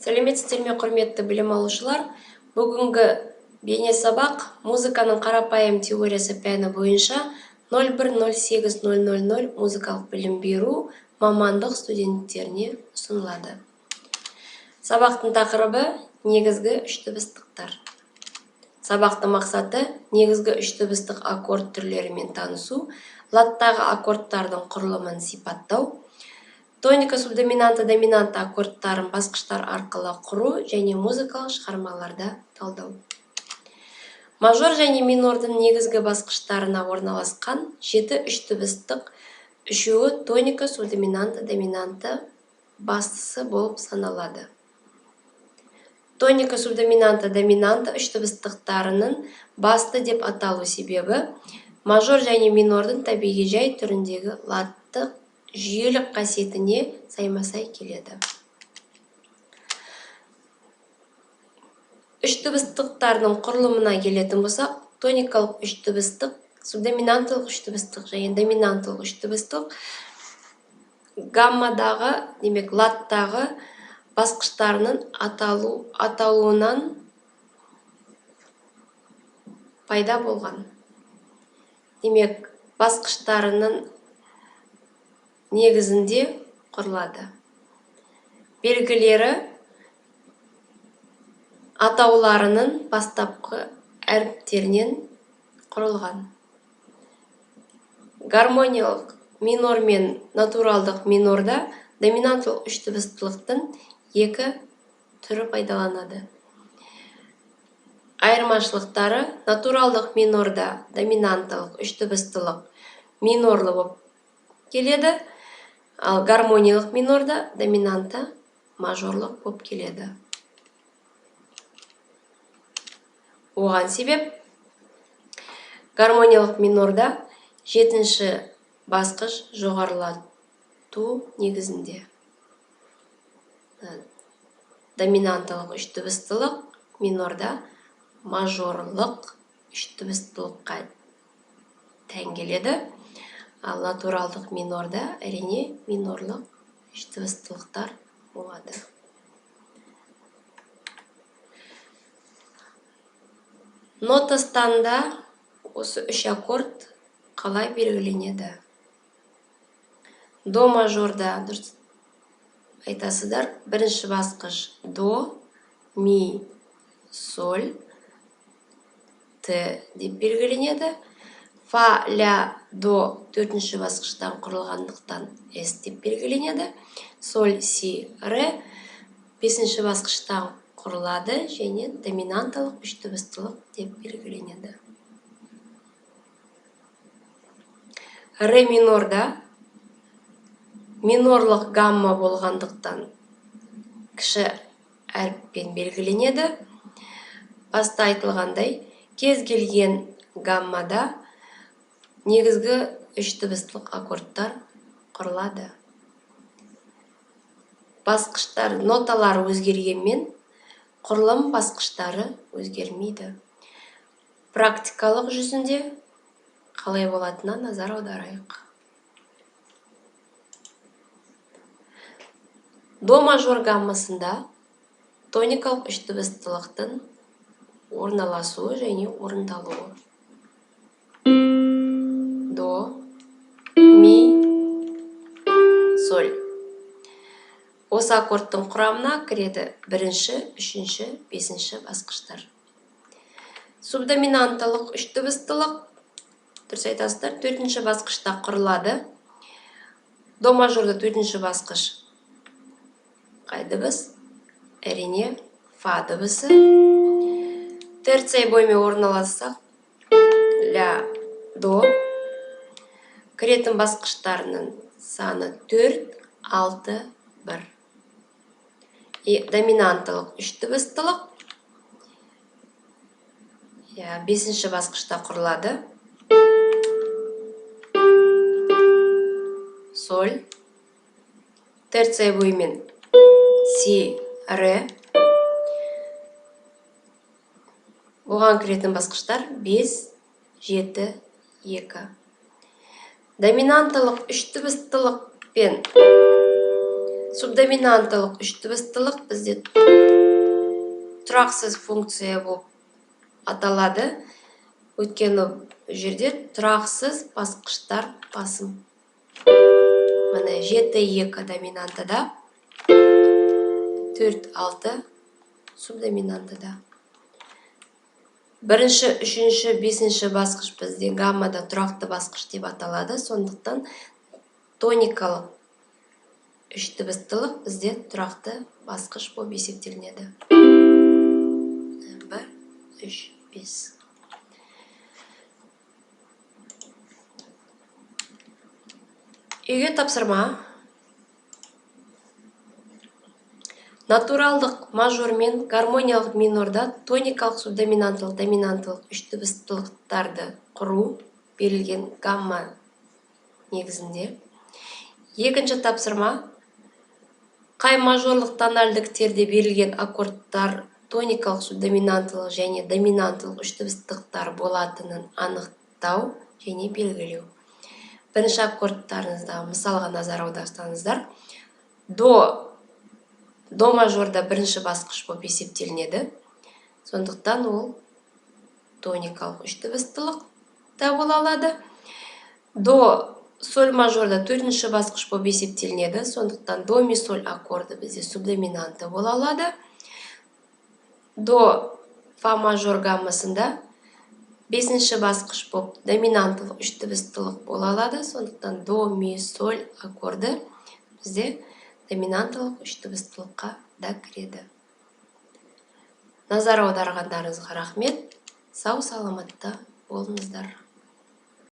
Сәлеметсіздер ме, құрметті білім алушылар? Бүгінгі бейне сабақ музыканың қарапайым теориясы пәні бойынша 01.08.000 музыкалық білім беру мамандық студенттеріне ұсынылады. Сабақтың тақырыбы негізгі үш дыбыстықтар. Сабақтың мақсаты негізгі үш дыбыстық аккорд түрлерімен танысу, латтағы аккордтардың құрылымын сипаттау, тоника, субдоминанта, доминанта аккордтарын басқыштар арқылы құру және музыкалық шығармаларда талдау. Мажор және минордың негізгі басқыштарына орналасқан 7 үш дыбыстық, үшеуі тоника, субдоминанта, доминанта бастысы болып саналады. Тоника, субдоминанта, доминанта үш дыбыстықтарының басты деп аталу себебі мажор және минордың табиғи жай түріндегі латтық жүйелік қасиетіне саймасай келеді. Үш дыбыстықтардың құрылымына келетін болсақ, тоникалық үш дыбыстық, субдоминанталық үш дыбыстық және доминанталық үш дыбыстық гаммадағы, демек латтағы басқыштарының аталуынан пайда болған. Демек, басқыштарының негізінде құрылады. Белгілері атауларының бастапқы әріптерінен құрылған. Гармониялық минор мен натуралдық минорда доминанттық үш дыбыстылықтың екі түрі пайдаланады. Айырмашылықтары: натуралдық минорда доминантталық үш дыбыстылық минорлы болып келеді, ал гармониялық минорда доминанта мажорлық болып келеді. Оған себеп гармониялық минорда жетінші басқыш жоғарылату негізінде. Доминанталық үш дыбыстылық минорда мажорлық үш дыбыстылыққа тән келеді, ал натуралдық минорда әрине минорлық үш дыбыстылықтар болады. Нотастанда осы үш аккорд қалай белгіленеді? До мажорда дұрыс айтасыздар, бірінші басқыш до, ми, соль, т деп белгіленеді. Фа, ля, до төртінші басқыштан құрылғандықтан с деп белгіленеді. Соль, си, ре бесінші басқыштан құрылады және доминанталық үш дыбыстылық деп белгіленеді. Ре минорда минорлық гамма болғандықтан кіші әріппен белгіленеді. Баста айтылғандай, кез келген гаммада негізгі үш дыбыстылық аккордтар құрылады. Басқыштар, ноталар өзгергенмен, құрылым басқыштары өзгермейді. Практикалық жүзінде қалай болатынына назар аударайық. До мажор гаммасында тоникалық үш дыбыстылықтың орналасуы және орындалуы. До, ми, соль. Осы аккордтың құрамына кіреді бірінші, үшінші, бесінші басқыштар. Субдоминанталық үш дыбыстылық, дұрыс айтасыздар, төртінші басқышта құрылады. До мажорда төртінші басқыш қай дыбыс? Әрине, фа дыбысы. Терций бойымен орналассақ, ля, до. Кіретін басқыштарының саны 4, 6, 1. Доминанталық үш дыбыстылық бесінші басқышта құрылады. Соль, терций бойымен си, ре. Оған кіретін басқыштар 5, 7, 2. Доминанталық үш дыбыстылық пен Субдоминантылық үш дыбыстылық бізде тұрақсыз функция болып аталады. Өйткені жерде тұрақсыз басқыштар басым. Міне 7-2 доминантыда, 4-6 субдоминантыда. Бірінші, үшінші, бесінші басқыш бізде гаммада тұрақты басқыш деп аталады. Сондықтан тоникалық үш дыбыстылық бізде тұрақты басқыш болып есептелінеді. 1, 3, 5. Үйге тапсырма. Натуралдық мажор мен гармониялық минорда тоникалық, субдоминантылық, доминантылық үш дыбыстылықтарды құру берілген гамма негізінде. Екінші тапсырма. Қай мажорлық тональдіктерде берілген аккордтар тоникалық, субдоминантылық және доминантылық үш дыбыстылықтар болатынын анықтау және белгілеу. Бірінші аккордтарыңызда мысалға назар аударсаңыздар, до мажорда бірінші басқыш болып есептелінеді. Сондықтан ол тоникалық үш дыбыстылық та бола алады. До соль мажорда төртінші басқыш болып есептелінеді. Сондықтан до ми соль аккорды бізде субдоминанты бола алады. До фа мажор гаммасында бесінші басқыш болып доминантылық үш дыбыстылық бола алады. Сондықтан до ми соль аккорды бізде доминантылық үш дыбыстылыққа да кіреді. Назар аударғандарыңызға рахмет. Сау саламатта болыңыздар.